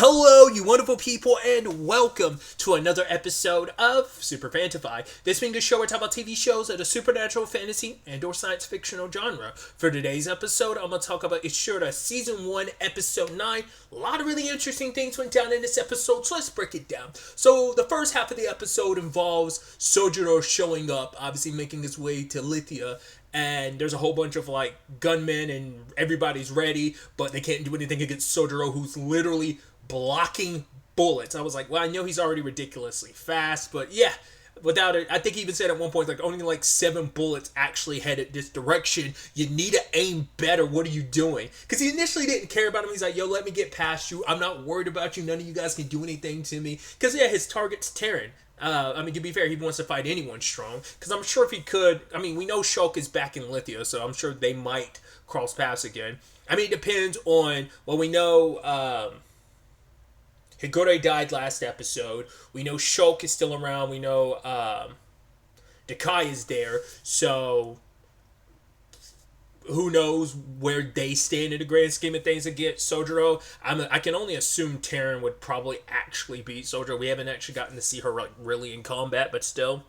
Hello, you wonderful people, and welcome to another episode of SuperFantaFi. This being the show where I talk about TV shows of the supernatural, fantasy, and or science fictional genre. For today's episode, I'm going to talk about Ishura Season 1, Episode 9. A lot of really interesting things went down in this episode, so let's break it down. So, the first half of the episode involves Sojiro showing up, obviously making his way to Lithia, and there's a whole bunch of like gunmen and everybody's ready, but they can't do anything against Sojiro, who's literally blocking bullets. I was like, well, I know he's already ridiculously fast, but yeah, without it, I think he even said at one point, like, only like 7 bullets actually headed this direction. You need to aim better. What are you doing? Because he initially didn't care about him. He's like, yo, let me get past you. I'm not worried about you. None of you guys can do anything to me. Because yeah, his target's Terran. I mean, to be fair, he wants to fight anyone strong. Because I'm sure if he could, I mean, we know Shulk is back in Lithia, so I'm sure they might cross paths again. I mean, it depends on, well, we know Higure died last episode. We know Shulk is still around. We know Dakai is there. So who knows where they stand in the grand scheme of things against Sojiro. I can only assume Terran would probably actually beat Sojiro. We haven't actually gotten to see her like really in combat, but still.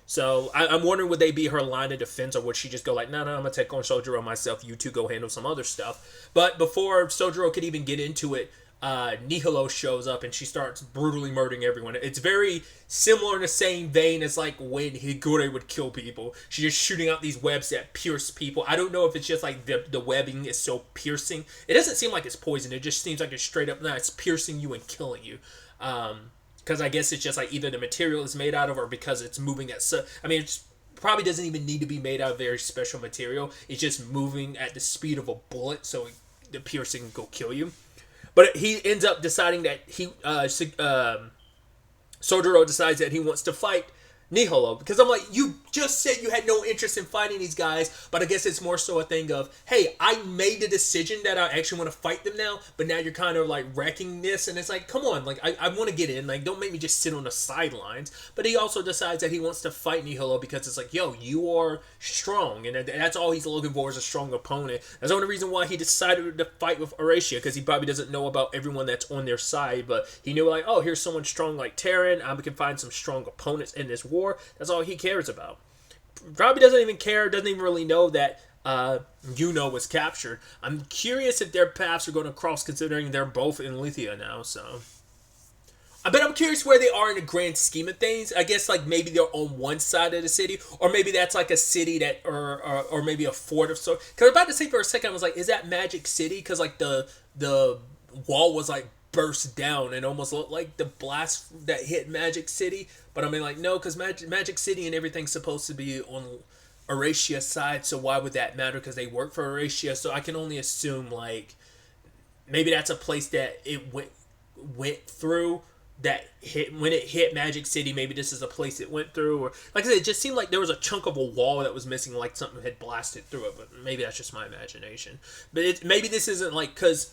So I'm wondering, would they be her line of defense, or would she just go like, no, I'm going to take on Sojiro myself. You two go handle some other stuff. But before Sojiro could even get into it, Nihilo shows up and she starts brutally murdering everyone. It's very similar in the same vein as like when Higure would kill people. She's just shooting out these webs that pierce people. I don't know if it's just like the webbing is so piercing. It doesn't seem like it's poison. It just seems like it's straight up, it's piercing you and killing you. Because I guess it's just like either the material it's made out of or because it's moving at I mean, it's probably doesn't even need to be made out of very special material. It's just moving at the speed of a bullet, so the piercing can go kill you. But he ends up deciding that Sojiro decides that he wants to fight Nihilo. Because I'm like, you just said you had no interest in fighting these guys. But I guess it's more so a thing of, hey, I made the decision that I actually want to fight them now. But now you're kind of like wrecking this. And it's like, come on, like I want to get in. Like, don't make me just sit on the sidelines. But he also decides that he wants to fight Nihilo because it's like, yo, you are strong. And that's all he's looking for, is a strong opponent. That's the only reason why he decided to fight with Horatia. Because he probably doesn't know about everyone that's on their side. But he knew like, oh, here's someone strong like Terran. I can find some strong opponents in this war. That's all he cares about. Probably doesn't even care, doesn't even really know that Yuno was captured. I'm curious if their paths are going to cross, considering they're both in Lithia now, so. But I'm curious where they are in the grand scheme of things. I guess like maybe they're on one side of the city, or maybe that's like a city that, or maybe a fort of sort. Because I was about to say for a second, I was like, is that Magic City? Because like the wall was like burst down and almost looked like the blast that hit Magic City. But I mean, like, no, because Magic City and everything's supposed to be on Horatia's side, so why would that matter? Because they work for Horatia, so I can only assume, like, maybe that's a place that it went through, that hit, when it hit Magic City, maybe this is a place it went through, or, like I said, it just seemed like there was a chunk of a wall that was missing, like something had blasted through it, but maybe that's just my imagination. But maybe this isn't, like, because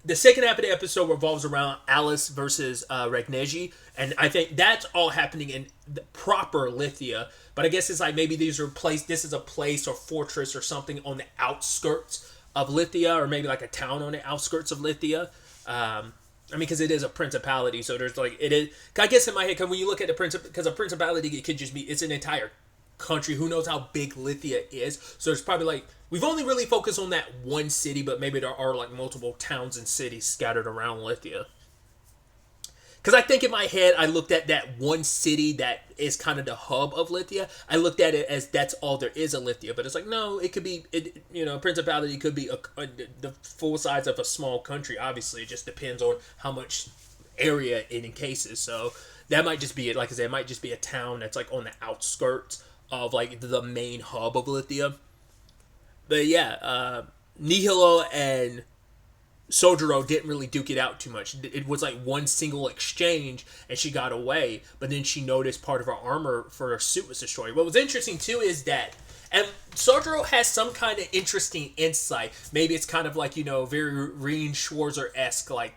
the second half of the episode revolves around Alice versus Regneji, and I think that's all happening in the proper Lithia. But I guess it's like maybe this is a place or fortress or something on the outskirts of Lithia, or maybe like a town on the outskirts of Lithia. I mean, because it is a principality, so there's like, it is. I guess in my head, because when you look at because a principality, it could just be, it's an entire country. Who knows how big Lithia is? So it's probably like, we've only really focused on that one city, but maybe there are like multiple towns and cities scattered around Lithia. Because I think in my head, I looked at that one city that is kind of the hub of Lithia. I looked at it as that's all there is of Lithia. But it's like, no, it could be, Principality could be the full size of a small country. Obviously, it just depends on how much area it encases. So that might just be it. Like I said, it might just be a town that's like on the outskirts of like the main hub of Lithia. But yeah, Nihilo and Sojiro didn't really duke it out too much. It was like one single exchange and she got away, but then she noticed part of her armor for her suit was destroyed. What was interesting too is that, and Sojiro has some kind of interesting insight. Maybe it's kind of like, very Reen Schwarzer-esque, like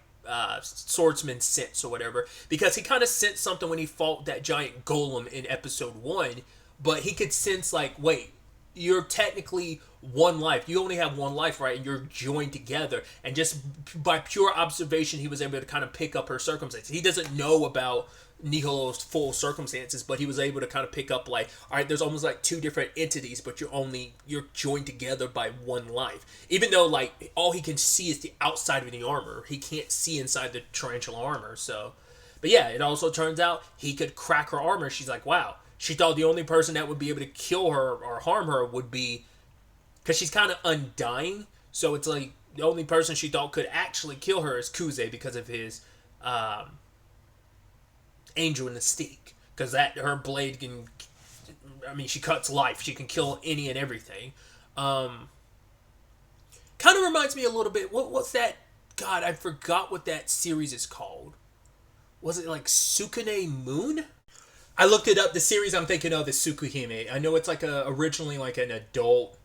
swordsman sense or whatever, because he kind of sensed something when he fought that giant golem in episode 1, but he could sense like, wait, you're technically one life. You only have one life, right? And you're joined together. And just by pure observation, he was able to kind of pick up her circumstances. He doesn't know about Nihilo's full circumstances, but he was able to kind of pick up like, all right, there's almost like two different entities, but you're joined together by one life. Even though like all he can see is the outside of the armor, he can't see inside the tarantula armor. So, but yeah, it also turns out he could crack her armor. She's like, wow. She thought the only person that would be able to kill her or harm her would be, because she's kind of undying. So it's like the only person she thought could actually kill her is Kuze because of his angel mystique. Because that her blade can, I mean, she cuts life. She can kill any and everything. Kind of reminds me a little bit. What's that? God, I forgot what that series is called. Was it like Sukune Moon? I looked it up. The series I'm thinking of is Tsukuhime. I know it's like originally like an adult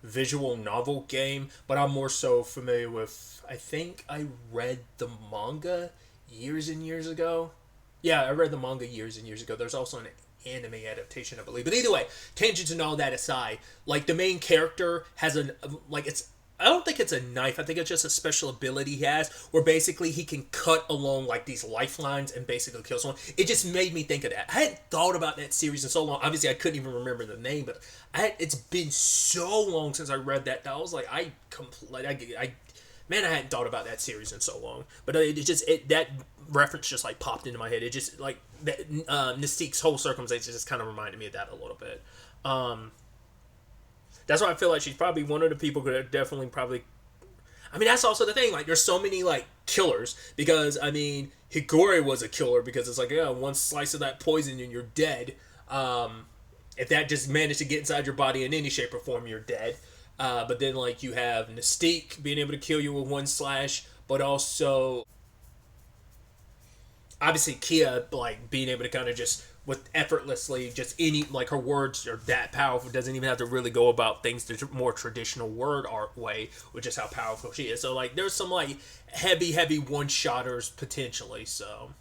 visual novel game, but I'm more so familiar with, I think I read the manga years and years ago. Yeah, I read the manga years and years ago. There's also an anime adaptation, I believe. But either way, tangents and all that aside, like the main character has I don't think it's a knife. I think it's just a special ability he has where basically he can cut along like these lifelines and basically kill someone. It just made me think of that. I hadn't thought about that series in so long. Obviously, I couldn't even remember the name, but it's been so long since I read that I was like, I hadn't thought about that series in so long. But that reference just like popped into my head. It just like that Mystique's whole circumstances just kind of reminded me of that a little bit. That's why I feel like she's probably one of the people who definitely probably. I mean, that's also the thing. Like, there's so many like killers because I mean, Higure was a killer because it's like, yeah, one slice of that poison and you're dead. If that just managed to get inside your body in any shape or form, you're dead. But then like you have Mystique being able to kill you with one slash, but also obviously Kia like being able to kind of just with effortlessly just any like her words are that powerful, doesn't even have to really go about things the more traditional word art way, which is how powerful she is. So like there's some like heavy one-shotters potentially. So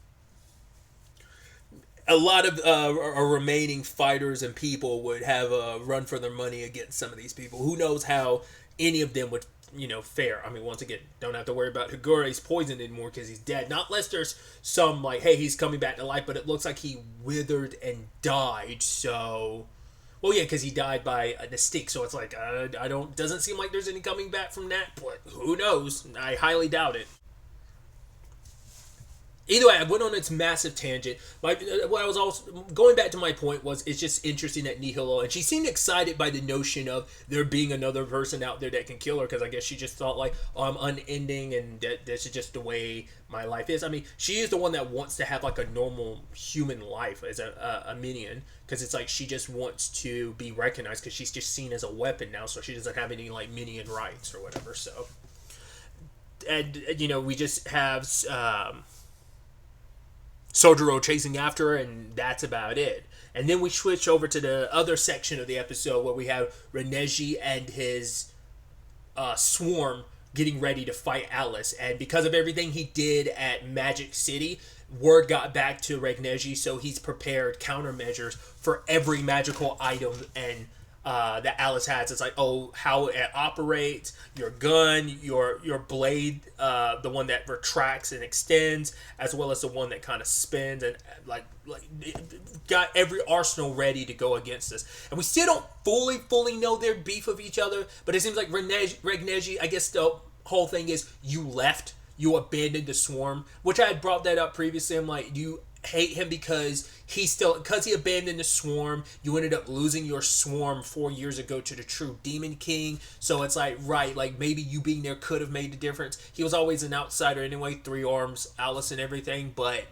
a lot of remaining fighters and people would have a run for their money against some of these people. Who knows how any of them would fare. I mean, once again, don't have to worry about Higure's poison anymore because he's dead. Not unless there's some, like, hey, he's coming back to life, but it looks like he withered and died, so. Well, yeah, because he died by a Mystique, so it's like, doesn't seem like there's any coming back from that, but who knows? I highly doubt it. Either way, I went on its massive tangent. What I was also going back to my point was it's just interesting that Nihilo, and she seemed excited by the notion of there being another person out there that can kill her because I guess she just thought like, oh, I'm unending and this is just the way my life is. I mean, she is the one that wants to have like a normal human life as a minion because it's like she just wants to be recognized because she's just seen as a weapon now, so she doesn't have any like minion rights or whatever. So, and we just have. Sojiro chasing after her, and that's about it. And then we switch over to the other section of the episode where we have Reneji and his swarm getting ready to fight Alice. And because of everything he did at Magic City, word got back to Reneji, so he's prepared countermeasures for every magical item and that Alice has. It's like, oh, how it operates, your gun, your blade, the one that retracts and extends, as well as the one that kind of spins, and like got every arsenal ready to go against us. And we still don't fully know their beef of each other, but it seems like Reneji, I guess the whole thing is you you abandoned the swarm, which I had brought that up previously. I'm like, you hate him because he abandoned the swarm. You ended up losing your swarm 4 years ago to the true Demon King. So it's like, right, like maybe you being there could have made the difference. He was always an outsider anyway, 3 arms, Alice and everything, but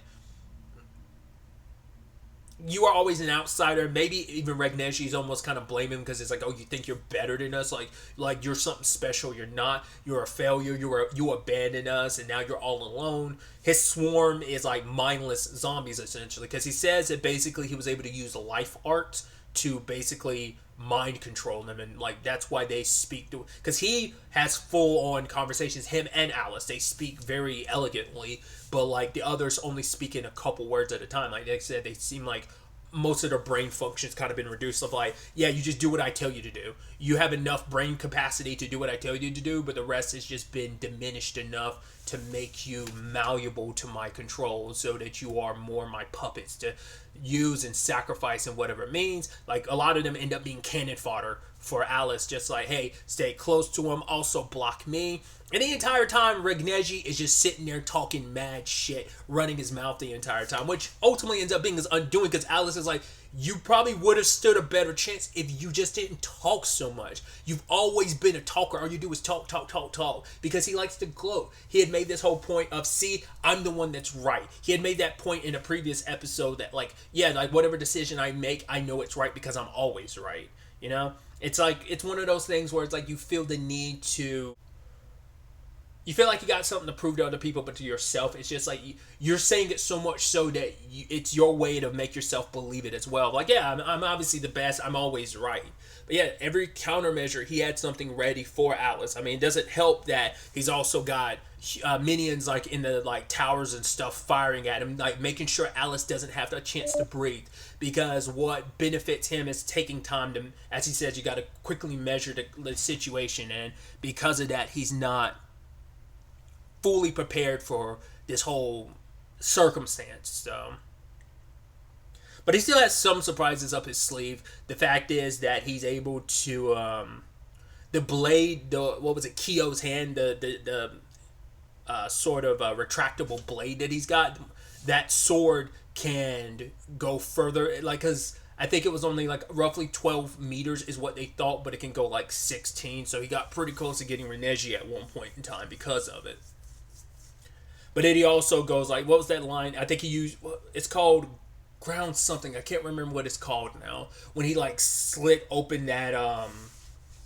you are always an outsider. Maybe even Regneshi is almost kind of blaming him because it's like, oh, you think you're better than us? Like you're something special. You're not. You're a failure. You abandoned us, and now you're all alone. His swarm is like mindless zombies, essentially, because he says that basically he was able to use life art to basically mind control them, and like that's why they speak to, because he has full on conversations, him and Alice, they speak very elegantly, but like the others only speak in a couple words at a time. Like I said, they seem like most of their brain functions kind of been reduced of like, yeah, you just do what I tell you to do. You have enough brain capacity to do what I tell you to do, but the rest has just been diminished enough to make you malleable to my control so that you are more my puppets to use and sacrifice and whatever it means. Like, a lot of them end up being cannon fodder for Alice, just like, hey, stay close to him, also block me. And the entire time, Regneji is just sitting there talking mad shit, running his mouth the entire time, which ultimately ends up being his undoing, because Alice is like, you probably would have stood a better chance if you just didn't talk so much. You've always been a talker. All you do is talk, talk, talk, talk, because he likes to gloat. He had made this whole point of, see, I'm the one that's right. He had made that point in a previous episode that, like, yeah, like, whatever decision I make, I know it's right because I'm always right, you know? It's like, it's one of those things where it's like you feel the need to... You feel like you got something to prove to other people, but to yourself, it's just like you're saying it so much so that it's your way to make yourself believe it as well. Like, yeah, I'm obviously the best. I'm always right. But yeah, every countermeasure, he had something ready for Alice. I mean, it doesn't help that he's also got minions like in the like towers and stuff firing at him, like making sure Alice doesn't have a chance to breathe. Because what benefits him is taking time to, as he says, you got to quickly measure the situation, and because of that, he's not fully prepared for this whole circumstance. So, but he still has some surprises up his sleeve. The fact is that he's able to the blade, the what was it, Kyo's hand, the sort of retractable blade that he's got, that sword can go further, like, because I think it was only like roughly 12 meters is what they thought, but it can go like 16, so he got pretty close to getting Reneji at one point in time because of it. But then he also goes like, what was that line? I think he used, it's called ground something. I can't remember what it's called now. When he like slit open that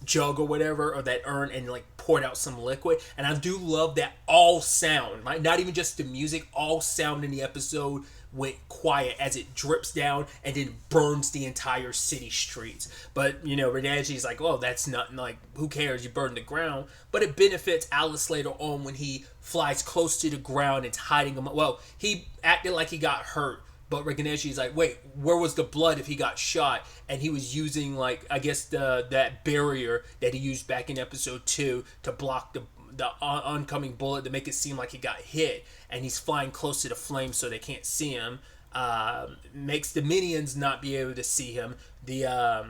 jug or whatever, or that urn, and like poured out some liquid. And I do love that all sound, right? Not even just the music, all sound in the episode went quiet as it drips down and then burns the entire city streets. But, you know, Reneji's like, oh, that's nothing, like, who cares, you burn the ground. But it benefits Alice later on when he flies close to the ground and hiding him. Well, he acted like he got hurt, but Reneji's like, wait, where was the blood if he got shot? And he was using, like, I guess that barrier that he used back in episode 2 to block the oncoming bullet to make it seem like he got hit, and he's flying close to the flames so they can't see him. Makes the minions not be able to see him. The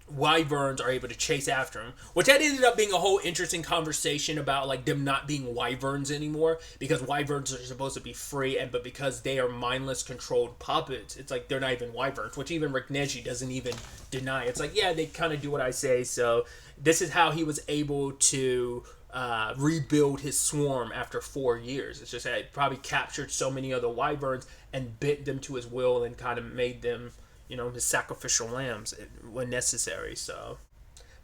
wyverns are able to chase after him, which that ended up being a whole interesting conversation about like them not being wyverns anymore, because wyverns are supposed to be free, but because they are mindless controlled puppets, it's like they're not even wyverns, which even Rick Neji doesn't even deny. It's like, yeah, they kind of do what I say. So this is how he was able to rebuild his swarm after 4 years. It's just that it probably captured so many other wyverns and bent them to his will and kind of made them, you know, his sacrificial lambs when necessary. So,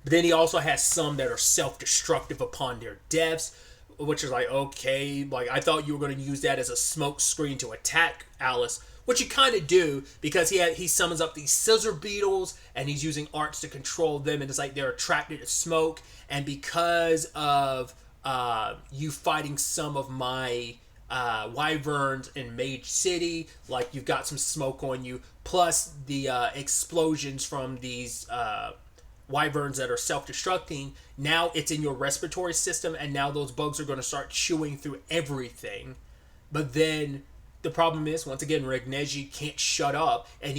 but then he also has some that are self-destructive upon their deaths, which is like, okay, like I thought you were going to use that as a smoke screen to attack Alice, which you kind of do, because he summons up these scissor beetles and he's using arts to control them, and it's like they're attracted to smoke. And because of you fighting some of my wyverns in Mage City, like you've got some smoke on you, plus the explosions from these wyverns that are self-destructing, now it's in your respiratory system, and now those bugs are going to start chewing through everything. But then the problem is, once again, Regneji can't shut up, and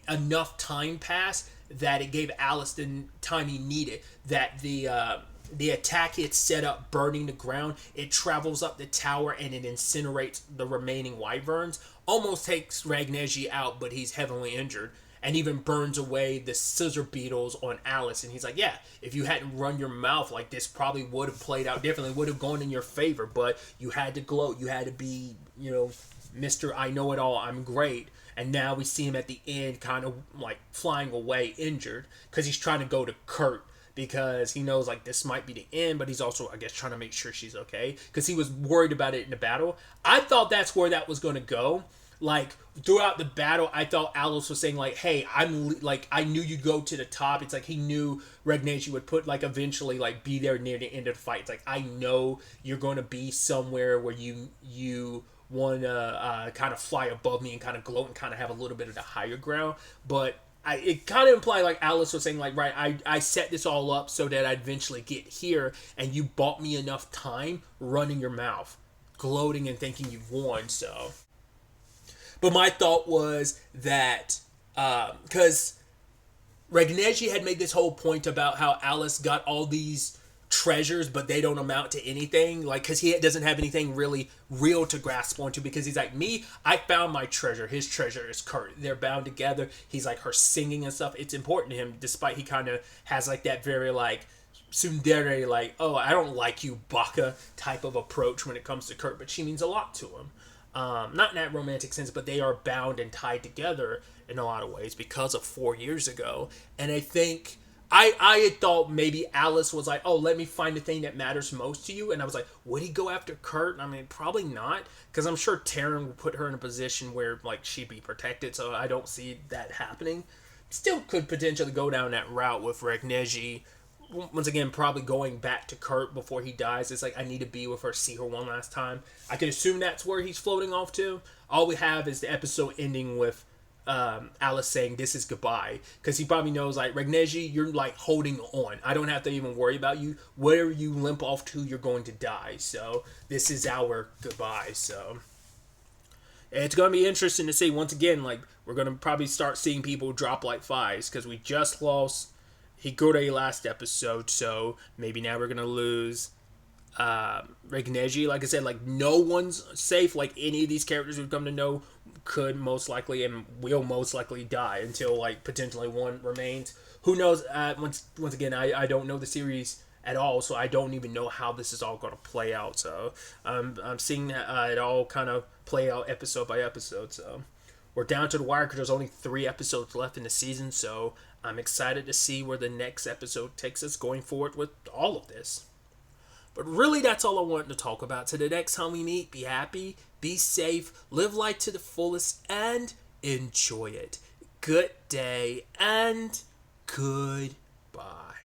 enough time passed that it gave Alice the time he needed. That the attack it's set up burning the ground, it travels up the tower and it incinerates the remaining wyverns. Almost takes Regneji out, but he's heavily injured. And even burns away the scissor beetles on Alice. And he's like, yeah, if you hadn't run your mouth, like this probably would have played out differently, would have gone in your favor. But you had to gloat. You had to be, you know, Mr. I know it all, I'm great. And now we see him at the end kind of like flying away injured, because he's trying to go to Kurt, because he knows like this might be the end, but he's also, I guess, trying to make sure she's okay, because he was worried about it in the battle. I thought that's where that was going to go. Like throughout the battle, I thought Alice was saying like, hey, I knew you'd go to the top. It's like he knew Regneji would put like eventually like be there near the end of the fight. It's like, I know you're going to be somewhere where you want to kind of fly above me and kind of gloat and kind of have a little bit of the higher ground. But it kind of implied, like Alice was saying, like, right, I set this all up so that I'd eventually get here, and you bought me enough time running your mouth, gloating and thinking you've won. So, but my thought was that because Regneji had made this whole point about how Alice got all these treasures, but they don't amount to anything, like, because he doesn't have anything really real to grasp onto, because he's like, me, I found my treasure, his treasure is Kurt, they're bound together. He's like, her singing and stuff, it's important to him, despite he kind of has like that very like tsundere, like, oh, I don't like you, baka type of approach when it comes to Kurt, but she means a lot to him. Not in that romantic sense, but they are bound and tied together in a lot of ways because of 4 years ago. And I think I had thought maybe Alice was like, oh, let me find the thing that matters most to you. And I was like, would he go after Kurt? I mean, probably not, because I'm sure Taryn will put her in a position where, like, she'd be protected, so I don't see that happening. Still could potentially go down that route with Regneji. Once again, probably going back to Kurt before he dies. It's like, I need to be with her, see her one last time. I can assume that's where he's floating off to. All we have is the episode ending with Alice saying this is goodbye, because he probably knows, like, Regneji, you're like holding on, I don't have to even worry about you, where you limp off to, you're going to die, so this is our goodbye. So it's going to be interesting to see. Once again, like, we're going to probably start seeing people drop like flies, because we just lost Higure last episode, so maybe now we're going to lose Regneji. Like I said, like, no one's safe. Like, any of these characters we've come to know could most likely and will most likely die until, like, potentially one remains. Who knows? Once again, I don't know the series at all, so I don't even know how this is all going to play out. So I'm seeing it all kind of play out episode by episode. So we're down to the wire because there's only 3 episodes left in the season. So I'm excited to see where the next episode takes us going forward with all of this. But really, that's all I wanted to talk about. So the next time we meet, be happy, be safe, live life to the fullest, and enjoy it. Good day and good